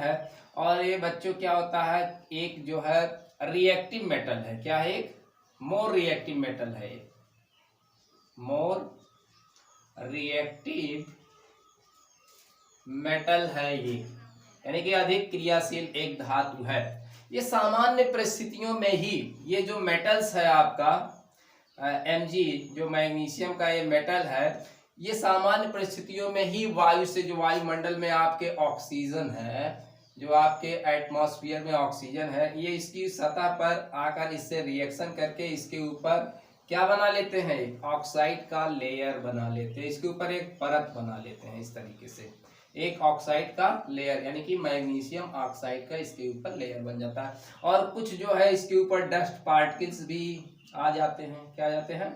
है। और ये बच्चों क्या होता है, एक जो है रिएक्टिव मेटल है। क्या है? एक मोर रिएक्टिव मेटल है, मोर रिएक्टिव मेटल है ये, यानी कि अधिक क्रियाशील एक धातु है। ये सामान्य परिस्थितियों में ही ये जो मेटल्स है आपका Mg, जो मैग्नीशियम का ये मेटल है, ये सामान्य परिस्थितियों में ही वायु से, जो वायुमंडल में आपके ऑक्सीजन है, जो आपके एटमॉस्फेयर में ऑक्सीजन है, ये इसकी सतह पर आकर इससे रिएक्शन करके इसके ऊपर क्या बना लेते हैं, ऑक्साइड का लेयर बना लेते हैं, इसके ऊपर एक परत बना लेते हैं। इस तरीके से एक ऑक्साइड का लेयर, यानी कि मैग्नीशियम ऑक्साइड का इसके ऊपर लेयर बन जाता है। और कुछ जो है इसके ऊपर डस्ट पार्टिकल्स भी आ जाते हैं। क्या आ जाते हैं?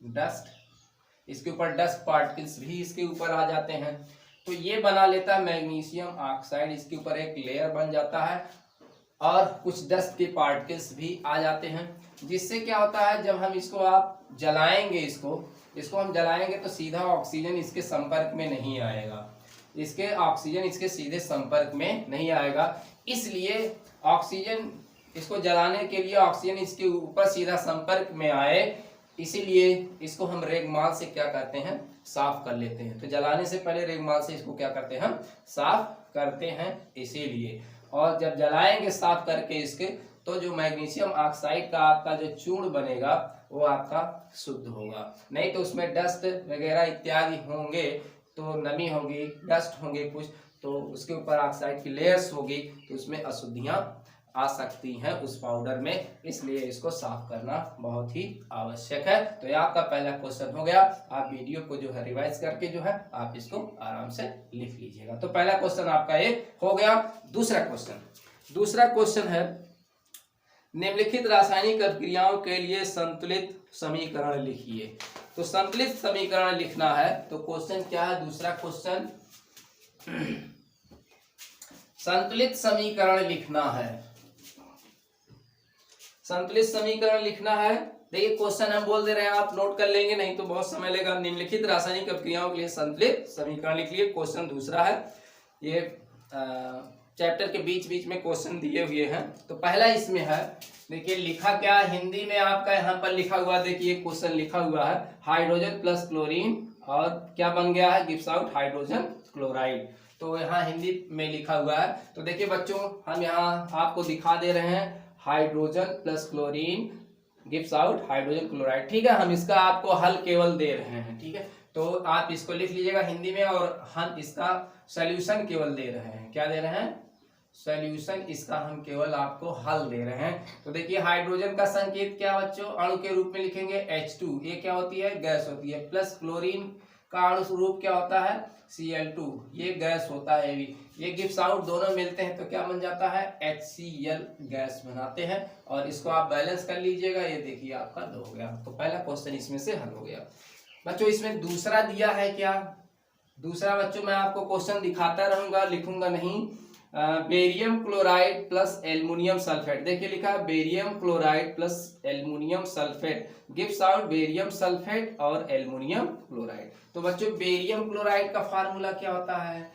डस्ट, इसके ऊपर डस्ट पार्टिकल्स भी इसके ऊपर आ जाते हैं। तो ये बना लेता है मैग्नीशियम ऑक्साइड, इसके ऊपर एक लेयर बन जाता है और कुछ डस्ट के पार्टिकल्स भी आ जाते हैं, जिससे क्या होता है, जब हम इसको आप जलाएंगे, इसको हम जलाएंगे तो सीधा ऑक्सीजन इसके संपर्क में नहीं आएगा, इसके ऑक्सीजन इसके सीधे संपर्क में नहीं आएगा। इसलिए ऑक्सीजन, इसको जलाने के लिए ऑक्सीजन इसके ऊपर सीधा संपर्क में आए, इसीलिए इसको हम रेगमाल से क्या करते हैं, साफ कर लेते हैं। तो जलाने से पहले रेगमाल से इसको क्या करते हैं, हम साफ करते हैं इसीलिए। और जब जलाएंगे साफ करके इसके, तो जो मैग्नीशियम ऑक्साइड का आपका जो चूर्ण बनेगा वो आपका शुद्ध होगा। नहीं तो उसमें डस्ट वगैरह इत्यादि होंगे, तो नमी होगी, डस्ट होंगे कुछ, तो उसके ऊपर ऑक्साइड की लेयर्स होगी, तो उसमें अशुद्धियां आ सकती हैं उस पाउडर में। इसलिए इसको साफ करना बहुत ही आवश्यक है। तो ये आपका पहला क्वेश्चन हो गया। आप वीडियो को जो है रिवाइज करके जो है आप इसको आराम से लिख लीजिएगा। तो पहला क्वेश्चन आपका ये हो गया। दूसरा क्वेश्चन है, निम्नलिखित रासायनिक अभिक्रियाओं के लिए संतुलित समीकरण लिखिए। तो संतुलित समीकरण लिखना है। तो क्वेश्चन क्या है, दूसरा क्वेश्चन, संतुलित समीकरण लिखना है। संतुलित समीकरण लिखना है। देखिए क्वेश्चन हम बोल दे रहे हैं, आप नोट कर लेंगे, नहीं तो बहुत समय लेगा। निम्नलिखित रासायनिक अभिक्रियाओं के लिए संतुलित समीकरण लिख लिए। क्वेश्चन दूसरा है, ये चैप्टर के बीच बीच में क्वेश्चन दिए हुए हैं। तो पहला इसमें है, देखिए लिखा क्या हिंदी में आपका यहाँ पर लिखा हुआ, देखिए क्वेश्चन लिखा हुआ है, हाइड्रोजन प्लस क्लोरीन और क्या बन गया है, गिव्स आउट हाइड्रोजन क्लोराइड। तो यहाँ हिंदी में लिखा हुआ है। तो देखिए बच्चों, हम यहाँ आपको दिखा दे रहे हैं, hydrogen plus chlorine gives out hydrogen chloride. ठीक है, हम इसका आपको हल केवल दे रहे हैं। ठीक है, तो आप इसको लिख लीजिएगा हिंदी में, और हम इसका सॉल्यूशन केवल दे रहे हैं। क्या दे रहे हैं, सॉल्यूशन, इसका हम केवल आपको हल दे रहे हैं। तो देखिए हाइड्रोजन का संकेत क्या बच्चों, अणु के रूप में लिखेंगे H2, ये क्या होती है, गैस होती है। प्लस क्लोरीन का अणु स्वरूप क्या होता है, Cl2, ये गैस होता है। ये गिव्स आउट, दोनों मिलते हैं तो क्या बन जाता है, HCl गैस बनाते हैं। और इसको आप बैलेंस कर लीजिएगा, ये देखिए आपका 2 हो गया। तो पहला क्वेश्चन इसमें से हल हो गया। बच्चों इसमें दूसरा दिया है क्या, दूसरा बच्चों मैं आपको क्वेश्चन दिखाता रहूंगा, लिखूंगा नहीं। Barium chloride plus aluminium sulphate, देखिए लिखा है barium chloride plus aluminium sulphate gives out barium sulphate और एल्युमिनियम क्लोराइड। तो बच्चों बेरियम क्लोराइड का फार्मूला क्या होता है,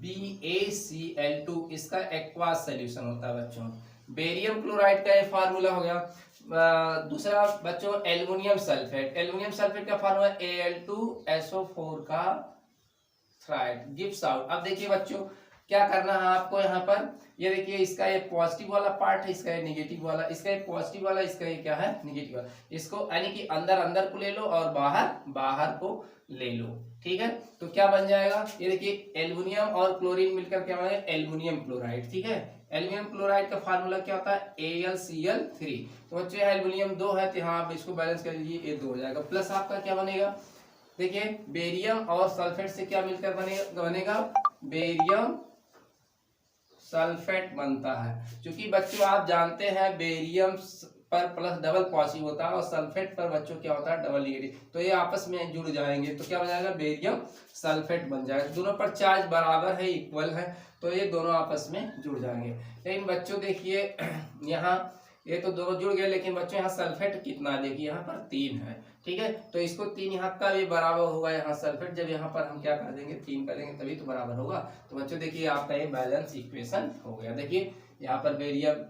BaCl2, इसका एक्वास सॉल्यूशन होता है बच्चों। बेरियम क्लोराइड का ये फार्मूला हो गया। दूसरा बच्चों एल्युमिनियम सल्फेट का फार्मूला Al2SO4 का थ्राइड गिव्स आउट। अब देखिए बच्चों क्या करना है आपको यहाँ पर, ये देखिए इसका ये पॉजिटिव वाला पार्ट है, इसका ये नेगेटिव वाला, इसका ये पॉजिटिव वाला, इसका ये क्या है, नेगेटिव वाला। इसको यानी कि अंदर को ले लो और बाहर को ले लो। ठीक है, तो क्या बन जाएगा, ये देखिए एल्युमिनियम और क्लोरीन मिलकर क्या बनेगा, एल्युमिनियम क्लोराइड। ठीक है, एल्युमिनियम क्लोराइड का फार्मूला क्या होता है, AlCl3। तो बच्चों एल्युमिनियम 2 है, तो यहाँ आप इसको बैलेंस कर लीजिए, ये 2 हो जाएगा। प्लस आपका क्या बनेगा, देखिए बेरियम और सल्फेट से क्या मिलकर बनेगा बेरियम सल्फेट बनता है। क्योंकि बच्चों आप जानते हैं बेरियम पर प्लस डबल पॉजिटिव होता है और सल्फेट पर बच्चों क्या होता है, डबल नेगेटिव। तो ये आपस में जुड़ जाएंगे तो क्या बन जाएगा, बेरियम सल्फेट बन जाएगा। दोनों पर चार्ज बराबर है, इक्वल है, तो ये दोनों आपस में जुड़ जाएंगे। लेकिन बच्चों देखिए यहाँ ये तो दोनों जुड़ गए, लेकिन बच्चों यहाँ सल्फेट कितना है देखिए यहाँ पर 3 है, ठीक है। तो इसको 3 यहाँ का भी बराबर होगा यहाँ सल्फेट, जब यहाँ पर हम क्या कर देंगे 3 कर देंगे तभी तो बराबर होगा। तो बच्चों देखिए आपका ये बैलेंस इक्वेशन हो गया। देखिए यहाँ पर बेरियम,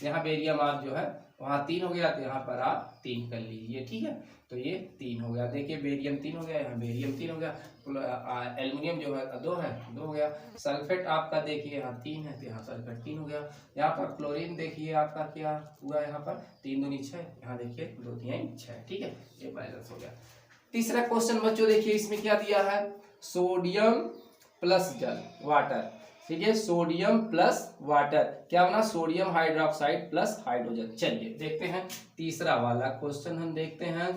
यहाँ बेरियम आप जो है वहाँ 3 हो गया, तो यहाँ पर आप 3 कर लीजिए, ठीक है। तो ये 3 हो गया, देखिए बेरियम 3 हो गया, यहाँ बेरियम 3 हो गया, एल्युमिनियम जो है 2 है, 2 हो गया। सल्फेट आपका देखिए यहाँ 3 है, तो यहाँ सल्फेट 3 हो गया। यहाँ पर क्लोरीन देखिए आपका क्या हुआ, यहाँ पर 3 दूनी 6, यहाँ देखिए 2 3 6, ठीक है, ये बैलेंस हो गया। तीसरा क्वेश्चन बच्चों देखिए इसमें क्या दिया है, सोडियम प्लस जल वाटर, ठीक है, सोडियम प्लस वाटर क्या बना, सोडियम हाइड्रोक्साइड प्लस हाइड्रोजन। चलिए देखते हैं तीसरा वाला क्वेश्चन, हम देखते हैं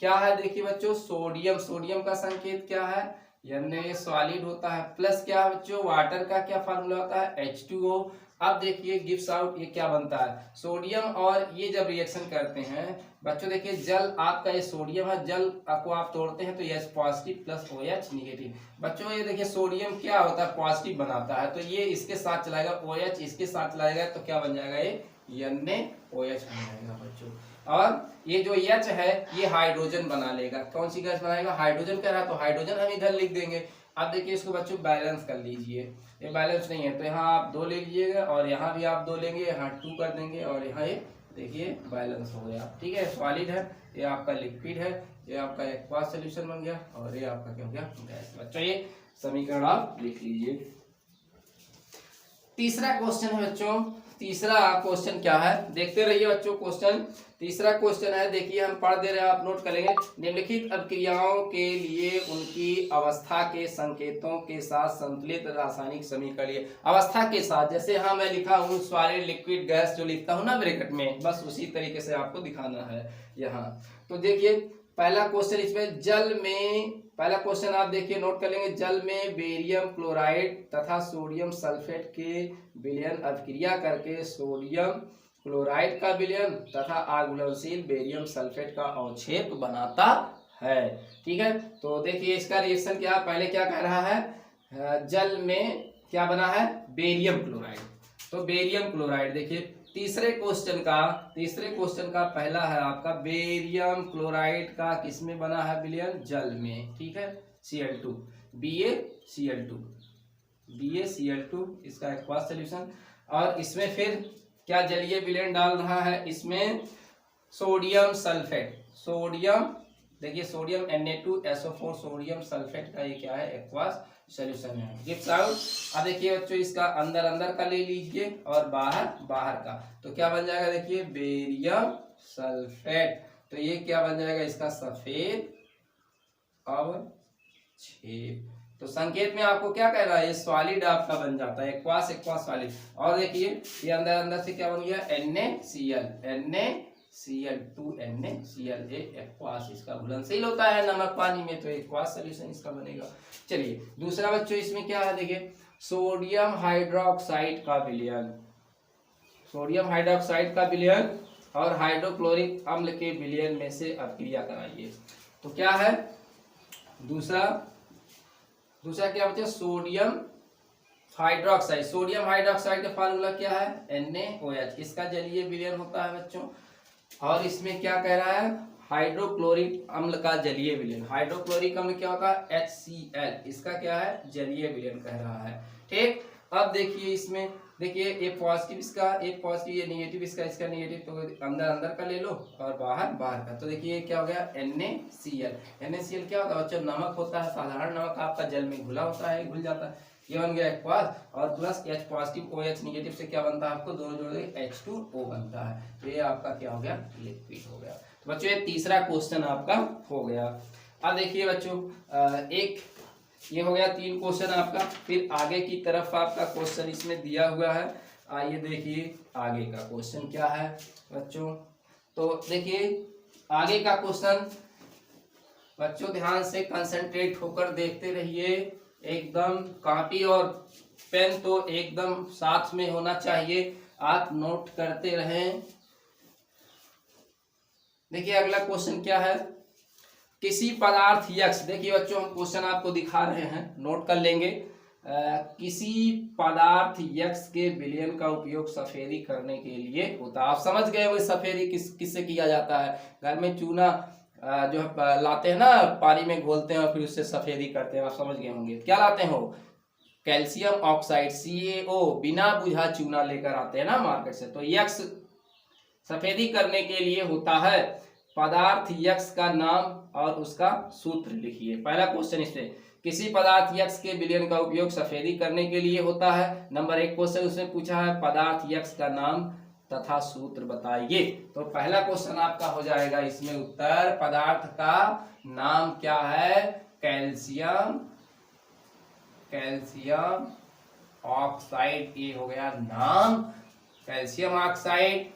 क्या है। देखिए बच्चों सोडियम, सोडियम का संकेत क्या है, यानी सॉलिड होता है, प्लस क्या है बच्चों वाटर का क्या फार्मूला होता है H2O। अब देखिए गिव्स आउट, ये क्या बनता है सोडियम, और ये जब रिएक्शन करते हैं बच्चों देखिए जल आपका ये सोडियम है, जल को आप तोड़ते हैं तो H positive plus OH negative. बच्चों ये देखिए सोडियम क्या होता है पॉजिटिव बनाता है, तो ये इसके साथ चलाएगा, OH इसके साथ चलाएगा, तो क्या बन जाएगा ये NaOH बन जाएगा बच्चों। और ये जो H है ये हाइड्रोजन बना लेगा, कौन सी गैस बनाएगा, हाइड्रोजन कह रहा है, तो हाइड्रोजन हम इधर लिख देंगे। अब देखिए इसको बच्चों बैलेंस कर लीजिए, ये बैलेंस नहीं है तो यहाँ आप 2 ले लीजिएगा, और यहाँ भी आप 2 लेंगे, यहाँ 2 कर देंगे, और यहाँ ये देखिए बैलेंस हो गया, ठीक है। सॉलिड है, ये आपका लिक्विड है, ये आपका एक्वास सॉल्यूशन बन गया, और ये आपका क्या हो गया गैस। बच्चों ये समीकरण आप लिख लीजिए। तीसरा क्वेश्चन है बच्चों, तीसरा क्वेश्चन क्या है देखते रहिए बच्चों। क्वेश्चन तीसरा क्वेश्चन है, देखिए हम पढ़ दे रहे हैं, आप नोट कर लेंगे। निम्नलिखित अभिक्रियाओं के लिए उनकी अवस्था के संकेतों के साथ संतुलित रासायनिक समीकरण, अवस्था के साथ, जैसे यहाँ मैं लिखा हूँ सॉलिड लिक्विड गैस जो लिखता हूँ ना ब्रैकेट में, बस उसी तरीके से आपको दिखाना है यहाँ। तो देखिए पहला क्वेश्चन इसमें जल में, पहला क्वेश्चन आप देखिए नोट कर लेंगे, जल में बेरियम क्लोराइड तथा सोडियम सल्फेट के विलयन अभिक्रिया करके सोडियम क्लोराइड का विलयन तथा आघूलनशील बेरियम सल्फेट का अवक्षेप बनाता है, ठीक है। तो देखिए इसका रिएक्शन क्या, पहले क्या कह रहा है, जल में क्या बना है बेरियम क्लोराइड, तो बेरियम क्लोराइड देखिए तीसरे क्वेश्चन का पहला है आपका बेरियम क्लोराइड का किसमें बना है विलयन, जल में, ठीक है, Cl2 BaCl2 इसका एक्वास सॉल्यूशन। और इसमें फिर क्या जलीय विलयन डाल रहा है, इसमें सोडियम सल्फेट, सोडियम देखिए सोडियम Na2SO4 सोडियम सल्फेट का ये क्या है एक्वास सॉल्यूशन है, गिव्स आउट। अब देखिए बच्चों इसका अंदर अंदर का ले लीजिए और बाहर बाहर का, तो क्या बन जाएगा देखिए बेरियम सल्फेट, तो ये क्या बन जाएगा इसका सफेद अवक्षेप। तो संकेत में आपको क्या कह रहा है, ये सॉलिड आपका बन जाता है एक्वास सॉलिड। और देखिए ये अंदर अंदर से क्या बन गया NaCl2 NaCl एक्वास, इसका घुलनशील होता है नमक पानी में, तो एक्वास सॉल्यूशन इसका बनेगा। चलिए दूसरा बच्चों इसमें क्या है देखिए सोडियम हाइड्रोक्साइड का विलयन, सोडियम हाइड्रोक्साइड का विलयन और हाइड्रोक्लोरिक अम्ल के विलयन में से अभिक्रिया कराइए। तो क्या है दूसरा क्या बच्चा सोडियम हाइड्रोक्साइड, सोडियम हाइड्रोक्साइड का फार्मूला क्या है NaOH, इसका जलीय विलयन होता है बच्चों। और इसमें क्या कह रहा है हाइड्रोक्लोरिक अम्ल का जलीय विलयन, हाइड्रोक्लोरिक अम्ल क्या होगा HCl, इसका क्या है जलीय विलयन कह रहा है, ठीक। अब देखिए इसमें देखिए ये पॉजिटिव इसका, एक पॉजिटिव ये नेगेटिव इसका, इसका नेगेटिव, तो अंदर अंदर का ले लो और बाहर बाहर का, तो देखिए क्या हो गया NaCl क्या होता है बच्चों नमक होता है, साधारण नमक आपका जल में घुला होता है, घुल जाता है, ये बन गया एक्वास, और plus H positive OH negative से क्या बनता है आपको दोनों जोड़ H2O बनता है, तो ये आपका क्या हो गया लिक्विड हो गया। तो बच्चों ये तीसरा क्वेश्चन आपका हो गया। अब देखिए बच्चों एक ये हो गया 3 क्वेश्चन आपका, फिर आगे की तरफ आपका क्वेश्चन इसमें दिया हुआ है, आइए देखिए आगे का क्वेश्चन क्या है बच्चों। तो देखिए आगे का क्वेश्चन बच्चों ध्यान से कंसंट्रेट होकर देखते रहिए, एकदम कॉपी और पेन तो एकदम साथ में होना चाहिए, आप नोट करते रहें। देखिए अगला क्वेश्चन क्या है, किसी पदार्थ X, देखिए बच्चों हम क्वेश्चन आपको दिखा रहे हैं नोट कर लेंगे, किसी पदार्थ यक्स के विलयन का उपयोग सफेदी करने के लिए होता है। आप समझ गए वो सफेदी किससे किया जाता है। घर में चूना जो लाते हैं ना, पानी में घोलते हैं और फिर उससे सफेदी करते हैं, आप समझ गए होंगे। क्या लाते हैं वो? कैल्शियम ऑक्साइड CaO, बिना बुझा चूना लेकर आते हैं ना मार्केट से। तो यक्स सफेदी करने के लिए होता है। पदार्थ यक्स का नाम और उसका सूत्र लिखिए। पहला क्वेश्चन इससे, किसी पदार्थ यक्स के विलयन का उपयोग सफेदी करने के लिए होता है। नंबर 1 क्वेश्चन उसमें पूछा है पदार्थ यक्स का नाम तथा सूत्र बताइए। तो पहला क्वेश्चन आपका हो जाएगा इसमें उत्तर, पदार्थ का नाम क्या है? Calcium oxide. ये हो गया नाम कैल्शियम ऑक्साइड,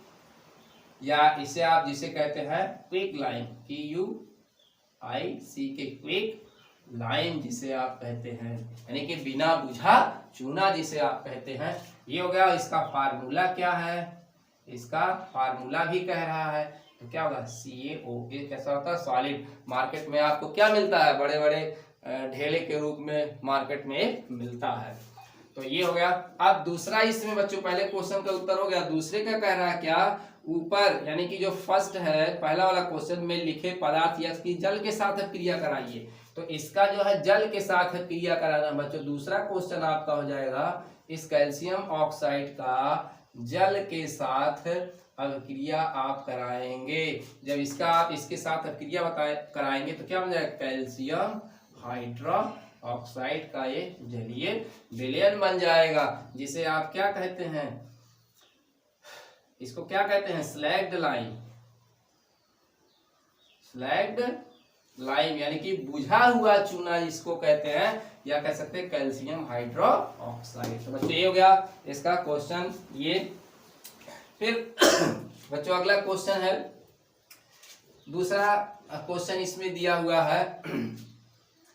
या इसे आप जिसे कहते हैं quick lime, QUIC quick lime जिसे आप कहते हैं, यानी कि बिना बुझा चूना जिसे आप कहते हैं। ये हो गया। इसका फार्मूला क्या है? इसका फार्मूला भी कह रहा है, तो क्या होगा? CaO। ये कैसा होता है? सॉलिड। मार्केट में आपको क्या मिलता है? बड़े बड़े ढेले के रूप में मार्केट में मिलता है। तो ये हो गया। अब दूसरा इसमें बच्चों, पहले क्वेश्चन का उत्तर हो गया, दूसरे का कह रहा है क्या? ऊपर यानी कि जो फर्स्ट है पहला वाला क्वेश्चन में लिखे पदार्थ यक्स की जल के साथ क्रिया कराइए। तो इसका जो है जल के साथ क्रिया कराना बच्चों। दूसरा क्वेश्चन आपका हो जाएगा, इस कैल्शियम ऑक्साइड का जल के साथ अभिक्रिया आप कराएंगे। जब इसका आप इसके साथ अभिक्रिया कराएंगे तो क्या बन जाएगा? कैल्शियम हाइड्रो ऑक्साइड का ये जलीय विलयन बन जाएगा, जिसे आप क्या कहते हैं? इसको क्या कहते हैं? स्लैग्ड लाइम, यानी कि बुझा हुआ चूना इसको कहते हैं, या कह सकते हैं कैल्शियम हाइड्रो ऑक्साइड। तो बच्चों ये हो गया इसका क्वेश्चन। ये फिर बच्चों अगला क्वेश्चन है, दूसरा क्वेश्चन इसमें दिया हुआ है।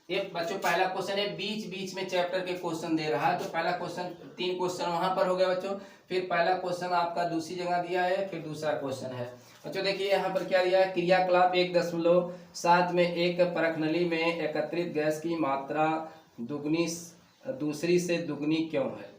ये बच्चों पहला क्वेश्चन है, बीच बीच में चैप्टर के क्वेश्चन दे रहा है। तो पहला क्वेश्चन 3 क्वेश्चन वहां पर हो गया बच्चों। फिर पहला क्वेश्चन आपका दूसरी जगह दिया है, फिर दूसरा क्वेश्चन है बच्चों। देखिए यहाँ पर क्या दिया है? क्रियाकलाप 1.7 में एक परखनली में एकत्रित गैस की मात्रा दूसरी से दुगनी क्यों है?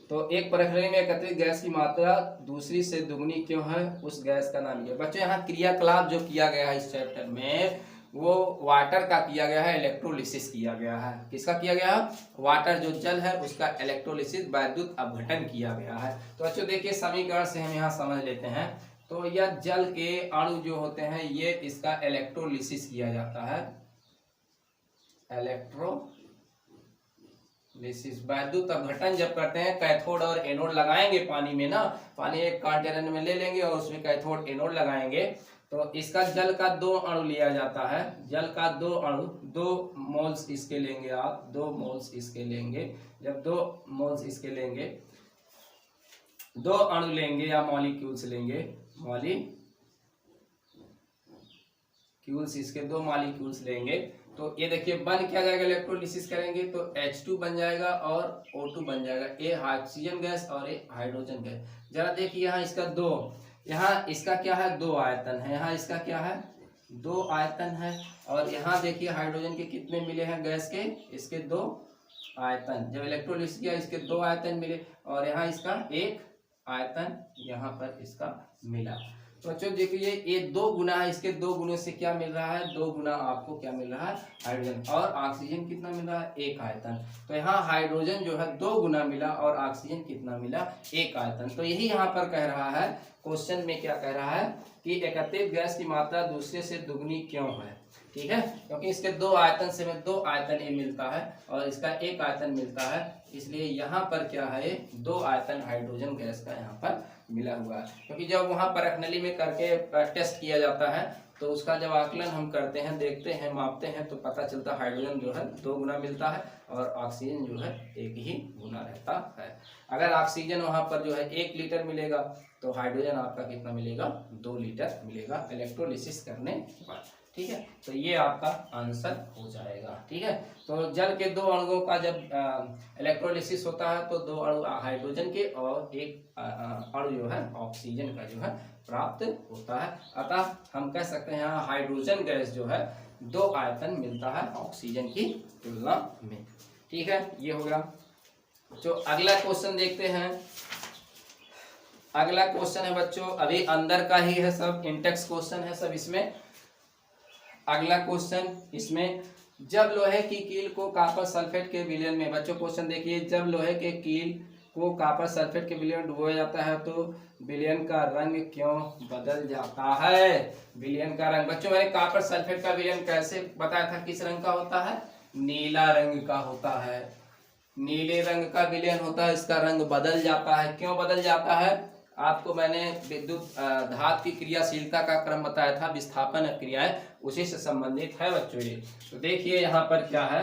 तो एक परखनली में एकत्रित गैस की मात्रा दूसरी से दुगनी क्यों है? उस गैस का नाम ये बच्चों। यहाँ क्रियाकलाप जो किया गया है इस चैप्टर में, वो वाटर का किया गया है, इलेक्ट्रोलिसिस किया गया है। किसका किया गया है? वाटर जो जल है उसका इलेक्ट्रोलिसिस, वैद्युत अपघटन किया गया है। तो बच्चों देखिए समीकरण से हम यहाँ समझ लेते हैं। तो यह जल के अणु जो होते हैं ये इसका इलेक्ट्रोलिसिस किया जाता है। इलेक्ट्रोलिसिस वैद्युत अपघटन जब करते हैं, कैथोड और एनोड लगाएंगे पानी में ना, पानी एक कंटेनर में ले लेंगे और उसमें कैथोड एनोड लगाएंगे। तो इसका जल का 2 अणु लिया जाता है। जल का 2 अणु, 2 मोल्स इसके लेंगे आप, 2 मोल्स इसके लेंगे। जब 2 मोल्स इसके लेंगे, 2 अणु लेंगे या मॉलिक्यूल्स लेंगे, मॉलिक्यूल्स इसके 2 मॉलिक्यूल्स लेंगे। तो ये देखिए बन क्या जाएगा? इलेक्ट्रोलिसिस करेंगे तो H2 बन जाएगा और O2 बन जाएगा। ये ऑक्सीजन गैस और ये हाइड्रोजन गैस। जरा देखिए यहाँ इसका 2, यहाँ इसका क्या है? 2 आयतन है। यहाँ इसका क्या है? 2 आयतन है। और यहाँ देखिए हाइड्रोजन के कितने मिले हैं गैस के? इसके 2 आयतन। जब इलेक्ट्रोलिसिस किया इसके 2 आयतन मिले, और यहाँ इसका 1 आयतन यहाँ पर इसका मिला। तो बच्चों देखिए ये 2 गुना है, इसके 2 गुने से क्या मिल रहा है? 2 गुना आपको क्या मिल रहा है? हाइड्रोजन। और ऑक्सीजन कितना मिल रहा है? 1 आयतन। तो यहाँ हाइड्रोजन जो है 2 गुना मिला और ऑक्सीजन कितना मिला? 1 आयतन। तो यही यहाँ पर कह रहा है, क्वेश्चन में क्या कह रहा है कि एकत्रित गैस की मात्रा दूसरे से दुगनी क्यों है? ठीक है, क्योंकि इसके 2 आयतन से में 2 आयतन ये मिलता है और इसका 1 आयतन मिलता है, इसलिए यहाँ पर क्या है? 2 आयतन हाइड्रोजन गैस का यहाँ पर मिला हुआ है। क्योंकि जब वहाँ परखनली में करके टेस्ट किया जाता है तो उसका जब आकलन हम करते हैं, देखते हैं, मापते हैं, तो पता चलता है हाइड्रोजन जो है 2 गुना मिलता है और ऑक्सीजन जो है 1 ही गुना रहता है। अगर ऑक्सीजन वहाँ पर जो है 1 लीटर मिलेगा तो हाइड्रोजन आपका कितना मिलेगा? 2 लीटर मिलेगा इलेक्ट्रोलिसिस करने के बाद। ठीक है, तो ये आपका आंसर हो जाएगा। ठीक है, तो जल के 2 अणुओं का जब इलेक्ट्रोलिसिस होता है तो 2 अणु हाइड्रोजन के और 1 अणु जो है ऑक्सीजन का जो है प्राप्त होता है। अतः हम कह सकते हैं यहाँ हाइड्रोजन गैस जो है 2 आयतन मिलता है ऑक्सीजन की तुलना में। ठीक है, ये हो गया। जो अगला क्वेश्चन देखते हैं, अगला क्वेश्चन है बच्चों अभी अंदर का ही है, सब इंटेक्स क्वेश्चन है सब इसमें। अगला क्वेश्चन इसमें, जब लोहे की कील को कॉपर सल्फेट के विलयन में, बच्चों क्वेश्चन देखिए, जब लोहे के कील को कॉपर सल्फेट के विलयन में डुबोया जाता है तो विलयन का रंग क्यों बदल जाता है? विलयन का रंग, बच्चों मैंने कॉपर सल्फेट का विलयन कैसे बताया था, किस रंग का होता है? नीला रंग का होता है, नीले रंग का विलयन होता है, इसका रंग बदल जाता है। क्यों बदल जाता है? आपको मैंने विद्युत धातु की क्रियाशीलता का क्रम बताया था, विस्थापन क्रियाएं उसी से संबंधित है बच्चों ये। तो देखिए यहाँ पर क्या है,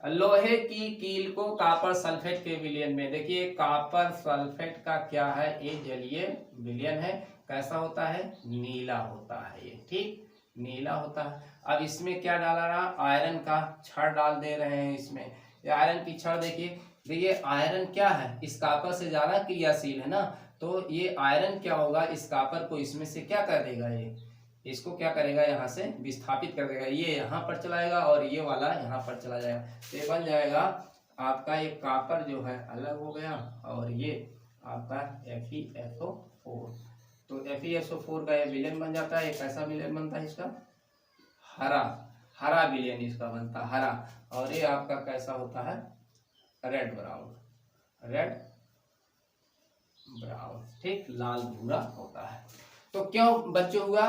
लोहे की कील को कॉपर सल्फेट के विलयन में, देखिए कॉपर सल्फेट का क्या है, ये जलीय विलयन है, कैसा होता है? नीला होता है ये, ठीक, नीला होता है। अब इसमें क्या डाला रहा, आयरन का छड़ डाल दे रहे हैं इसमें, ये आयरन की छड़ देखिए, देखिए आयरन क्या है, इस कॉपर से ज्यादा क्रियाशील है ना, तो ये आयरन क्या होगा, इस कॉपर को इसमें से क्या कर देगा, ये इसको क्या करेगा, यहाँ से विस्थापित कर देगा, ये यहाँ पर चलाएगा और ये वाला यहाँ पर चला जाएगा, तो ये बन जाएगा आपका, ये कॉपर जो है अलग हो गया और ये आपका FeSO4, तो FeSO4 का ये विलयन बन जाता है। ये कैसा विलयन बनता है इसका? हरा, हरा विलयन इसका बनता है, हरा। और ये आपका कैसा होता है? रेड ब्राउन, रेड ब्राउन, ठीक, लाल भूरा होता है। तो क्यों बच्चों हुआ,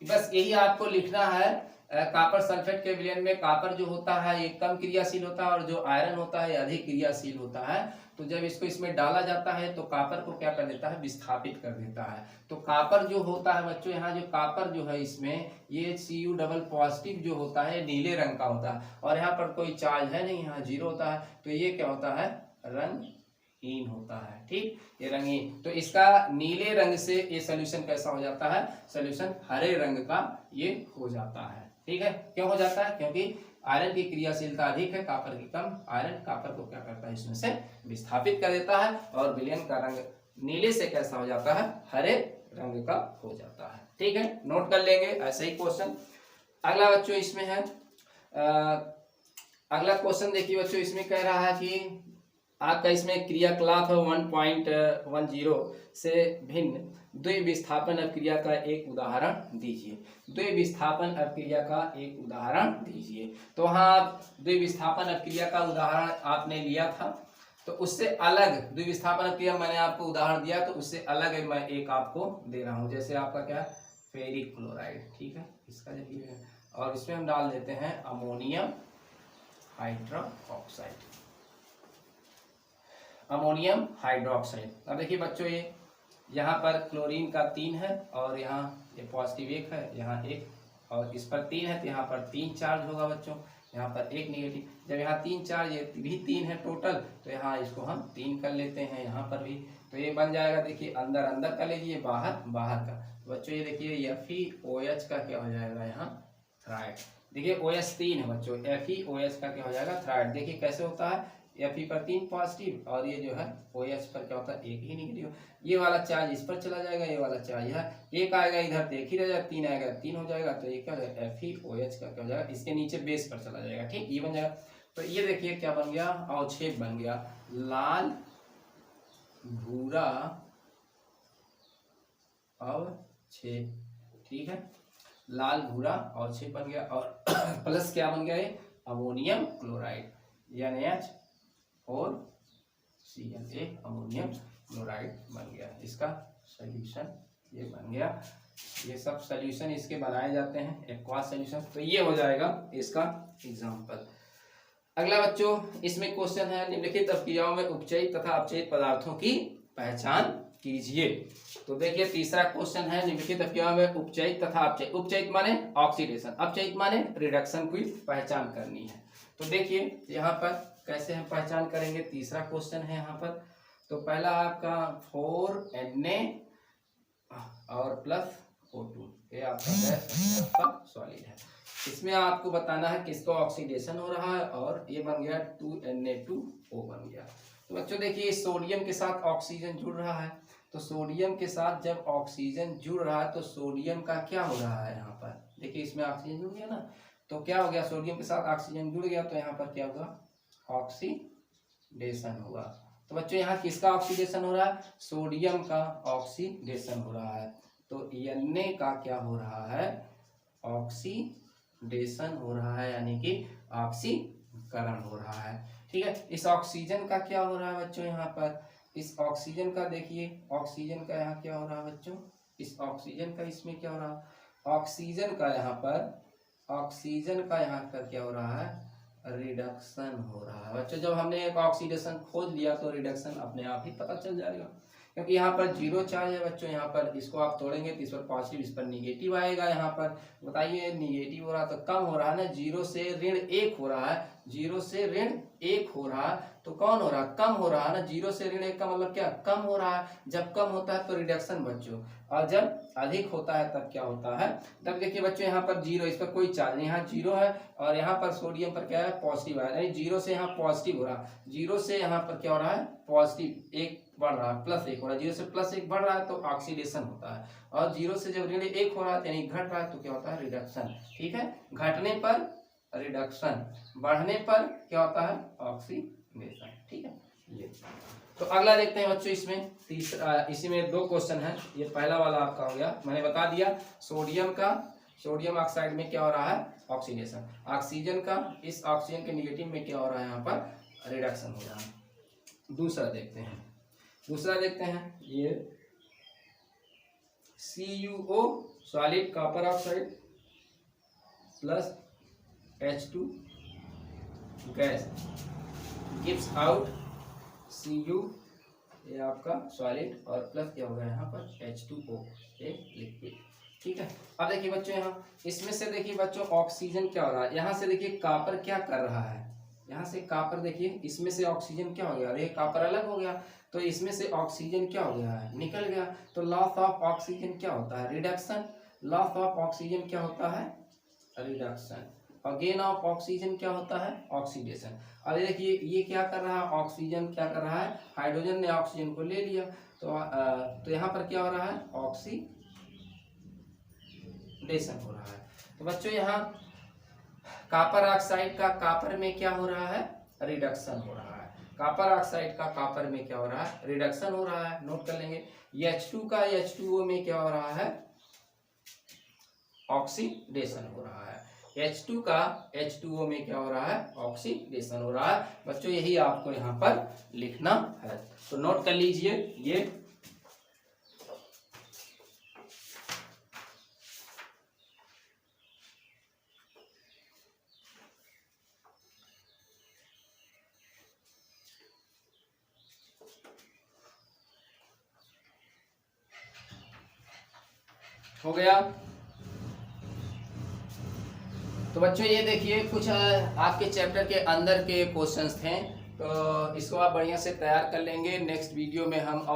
बस यही आपको लिखना है। कॉपर सल्फेट के विलयन में कॉपर जो होता है ये कम क्रियाशील होता है और जो आयरन होता है ये अधिक क्रियाशील होता है। तो जब इसको इसमें डाला जाता है तो कॉपर को क्या कर देता है, विस्थापित कर देता है। तो कॉपर जो होता है बच्चों, यहाँ जो कॉपर जो है इसमें ये Cu डबल पॉजिटिव जो होता है नीले रंग का होता है और यहाँ पर कोई चार्ज है नहीं, यहाँ जीरो होता है, तो ये क्या होता है, रंगहीन होता है, ठीक, ये रंगहीन। तो इसका नीले रंग से ये सोल्यूशन कैसा हो जाता है, सोल्यूशन हरे रंग का ये हो जाता है, ठीक है। क्यों हो जाता है, क्योंकि आयरन की क्रियाशीलता अधिक है, कॉपर की कम। आयरन कॉपर को क्या करता है, इसमें से विस्थापित कर देता है और विलयन का रंग नीले से कैसा हो जाता है, हरे रंग का हो जाता है, ठीक है, नोट कर लेंगे ऐसे ही क्वेश्चन। अगला बच्चों इसमें है, अगला क्वेश्चन देखिए बच्चों, इसमें कह रहा है कि आपका इसमें क्रियाकलाप 1.10 से भिन्न द्विविस्थापन अपक्रिया का एक उदाहरण दीजिए। द्विविस्थापन अपक्रिया का एक उदाहरण दीजिए। तो वहाँ आप द्विविस्थापन अपक्रिया का उदाहरण आपने लिया था, तो उससे अलग द्विविस्थापन अपक्रिया मैंने आपको उदाहरण दिया, तो उससे अलग मैं एक आपको दे रहा हूँ। जैसे आपका क्या, फेरिक क्लोराइड, ठीक है, इसका देखिए, और इसमें हम डाल देते हैं अमोनियम हाइड्रोक्साइड, अमोनियम हाइड्रोक्साइड। अब देखिए बच्चों, ये यहाँ पर क्लोरीन का 3 है और यहाँ ये पॉजिटिव 1 है, यहाँ 1 और इस पर 3 है, तो यहाँ पर 3 चार्ज होगा बच्चों, यहाँ पर 1 निगेटिव। जब यहाँ 3 चार्ज, ये भी 3 है टोटल, तो यहाँ इसको हम 3 कर लेते हैं, यहाँ पर भी, तो ये बन जाएगा, देखिए अंदर अंदर का लीजिए, बाहर बाहर का। तो बच्चों ये देखिए FeOH का क्या हो जाएगा, यहाँ थ्राइड। देखिए OH 3 है बच्चों, FeOH का क्या हो जाएगा, थ्राइड। देखिए कैसे होता है, Fe पर 3 पॉजिटिव और ये जो है OH पर क्या होता है, 1 ही निगेटिव। ये वाला चार्ज इस पर चला जाएगा, ये वाला चार्ज है, 1 आएगा इधर तो 1 ही रह जाएगा, 3 आएगा 3 हो जाएगा, तो ये क्या हो जाएगा, FeOH का क्या हो जाएगा, इसके नीचे बेस पर चला जाएगा, ठीक, ये बन जाएगा। तो ये देखिए क्या बन गया, अवक्षेप बन गया, लाल भूरा अवक्षेप, ठीक है, लाल भूरा अवक्षेप बन गया। और प्लस क्या बन गया, ये अमोनियम क्लोराइड, NH और Cl, अमोनियम क्लोराइड बन गया। इसका सॉल्यूशन ये बन गया। ये सब सॉल्यूशन इसके बनाए जाते हैं, एक्वास सॉल्यूशन। तो ये हो जाएगा इसका एग्जांपल। अगला बच्चों इसमें क्वेश्चन है, निम्नलिखित अपक्रियाओं में उपचयित तथा अपचयित पदार्थों की पहचान कीजिए। तो देखिए तीसरा क्वेश्चन है, निम्नलिखित अपक्रियाओं में उपचयित तथा अपचयित, उपचयित माने ऑक्सीडेशन, अपचयित माने रिडक्शन की पहचान करनी है। तो देखिए यहाँ पर कैसे हम पहचान करेंगे, तीसरा क्वेश्चन है यहाँ पर। तो पहला आपका 4Na और प्लस O2, ये आपका गैस, आपका सॉलिड है। इसमें आपको बताना है किसको ऑक्सीडेशन हो रहा है, और ये बन गया 2Na2O बन गया। तो बच्चों देखिए सोडियम के साथ ऑक्सीजन जुड़ रहा है, तो सोडियम के साथ जब ऑक्सीजन जुड़ रहा है तो सोडियम का क्या हो रहा है, यहाँ पर देखिए इसमें ऑक्सीजन जुड़ गया ना, तो क्या हो गया, सोडियम के साथ ऑक्सीजन जुड़ गया, तो यहाँ पर क्या होगा, ऑक्सीडेशन होगा। तो बच्चों यहाँ किसका ऑक्सीडेशन हो रहा है? सोडियम का ऑक्सीडेशन हो रहा है। तो Na का क्या हो रहा है? ऑक्सीडेशन हो रहा है, यानी कि ऑक्सीकरण हो रहा है। ठीक है, इस ऑक्सीजन का क्या हो रहा है बच्चों? यहाँ पर इस ऑक्सीजन का देखिए, ऑक्सीजन का यहाँ क्या हो रहा है बच्चों? इस ऑक्सीजन का इसमें क्या हो रहा है? ऑक्सीजन का यहाँ पर क्या हो रहा है? रिडक्शन हो रहा है। बच्चों जब हमने एक ऑक्सीडेशन खोज लिया तो रिडक्शन अपने आप ही पता चल जाएगा, क्योंकि यहाँ पर जीरो चार्ज है बच्चों। यहाँ पर इसको आप तोड़ेंगे तो इस पर पॉजिटिव, इस पर निगेटिव आएगा। यहाँ पर बताइए निगेटिव हो रहा है तो कम हो रहा है ना, 0 से ऋण 1 हो रहा है, 0 से ऋण 1 हो रहा है तो कौन हो रहा है? कम हो रहा है ना। 0 से ऋण 1 का मतलब क्या? कम हो रहा है। जब कम होता है तो रिडक्शन बच्चों, और जब अधिक होता है तब क्या होता है? तब देखिए बच्चों यहाँ पर 0, इस पर कोई चार्ज नहीं, यहाँ 0 है और यहाँ पर सोडियम पर क्या है? पॉजिटिव है, यानी 0 से यहाँ पॉजिटिव हो रहा है। 0 से यहाँ पर क्या हो रहा है? पॉजिटिव 1 बढ़ रहा है, +1 हो रहा है। 0 से +1 बढ़ रहा है तो ऑक्सीडेशन होता है, और 0 से जब ऋण 1 हो रहा है यानी घट रहा है तो क्या होता है? रिडक्शन। ठीक है, घटने पर रिडक्शन, बढ़ने पर क्या होता है? ऑक्सीडेशन। ठीक है, ये तो अगला देखते हैं बच्चों। इसमें तीसरा, इसी में 2 क्वेश्चन है। ये पहला वाला आपका हो गया, मैंने बता दिया सोडियम ऑक्साइड में क्या हो रहा है? ऑक्सीडेशन। ऑक्सीजन का इस ऑक्सीजन के निगेटिव में क्या हो रहा है? यहाँ पर रिडक्शन हो रहा है। दूसरा देखते हैं ये CuO solid copper oxide plus H2 gas gives out Cu, ये आपका सॉलिड, और प्लस क्या होगा यहाँ पर? H2O, एक लिक्विड। ठीक है, अब देखिए बच्चों यहाँ इसमें से देखिए बच्चों ऑक्सीजन क्या हो रहा है? यहाँ से देखिए कॉपर क्या कर रहा है? यहाँ से कॉपर देखिए, इसमें से ऑक्सीजन क्या हो गया? अरे कॉपर अलग हो गया, तो इसमें से ऑक्सीजन क्या हो गया है? निकल गया। तो लॉस ऑफ ऑक्सीजन क्या होता है? रिडक्शन। लॉस ऑफ ऑक्सीजन क्या होता है? रिडक्शन। और गेन ऑफ ऑक्सीजन क्या होता है? ऑक्सीडेशन। अब देखिए ये क्या कर रहा है? ऑक्सीजन क्या कर रहा है? हाइड्रोजन ने ऑक्सीजन को ले लिया, तो यहाँ पर क्या हो रहा है? ऑक्सीडेशन हो रहा है। तो बच्चों यहाँ कॉपर ऑक्साइड का कॉपर में क्या हो रहा है? रिडक्शन हो रहा है। कॉपर ऑक्साइड का कॉपर में क्या हो रहा है? रिडक्शन हो रहा है, नोट कर लेंगे। H2 का H2O में क्या हो रहा है? ऑक्सीडेशन हो रहा है। H2 का H2O में क्या हो रहा है? ऑक्सीडेशन हो रहा है। बच्चों यही आपको यहाँ पर लिखना है, तो नोट कर लीजिए। ये हो गया। तो बच्चों ये देखिए कुछ आपके चैप्टर के अंदर के क्वेश्चंस थे, तो इसको आप बढ़िया से तैयार कर लेंगे। नेक्स्ट वीडियो में हम